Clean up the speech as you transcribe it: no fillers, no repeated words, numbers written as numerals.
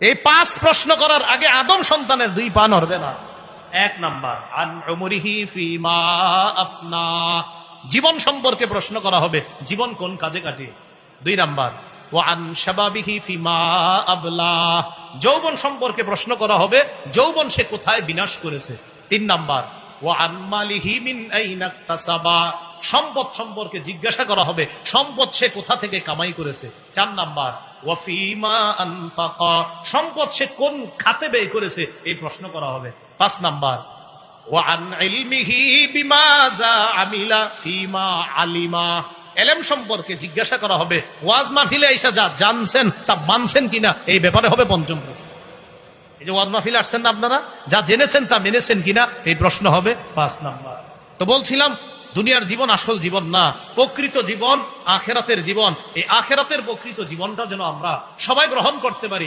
এই 5 প্রশ্ন করার আগে আদম সন্তানের 2 পা নড়বে না। 1 নাম্বার আন উমরিহি ফিমা আফনা, জীবন সম্পর্কে প্রশ্ন করা হবে, জীবন কোন কাজে কাটিয়েছে। 2 নাম্বার ওয়া আন শাবাবিহি ফিমা আবলা, যৌবন সম্পর্কে প্রশ্ন করা হবে, যৌবন সে কোথায় বিনাশ করেছে। 3 নাম্বার ওয়া আন মালিহি মিন আইনা ইকতাসাবা, সম্পদ সম্পর্কে জিজ্ঞাসা করা হবে, সম্পদ সে কোথা থেকে কামাই করেছে। 4 নাম্বার ওয়া ফিমা আনফাকা, সম্পদ সে কোন খাতে ব্যয় করেছে, এই প্রশ্ন করা হবে। 5 নাম্বার ওয়া আন ইলমিহি বিমাযা আমিলা ফিমা আলিমা, ইলম সম্পর্কে জিজ্ঞাসা করা হবে, ওয়াজ মাহফিলে এসে যা জানছেন তা মানছেন কিনা, এই ব্যাপারে হবে 5ম প্রশ্ন। এই যে ওয়াজ মাহফিলে আসছেন না আপনারা, যা জেনেছেন তা মেনেছেন কিনা, এই প্রশ্ন হবে 5 নাম্বার। তো বলছিলাম দুনিয়ার জীবন আসল জীবন না, প্রকৃত জীবন আখিরাতের জীবন। এই আখিরাতের প্রকৃত জীবনটা যেন আমরা সবাই গ্রহণ করতে পারি।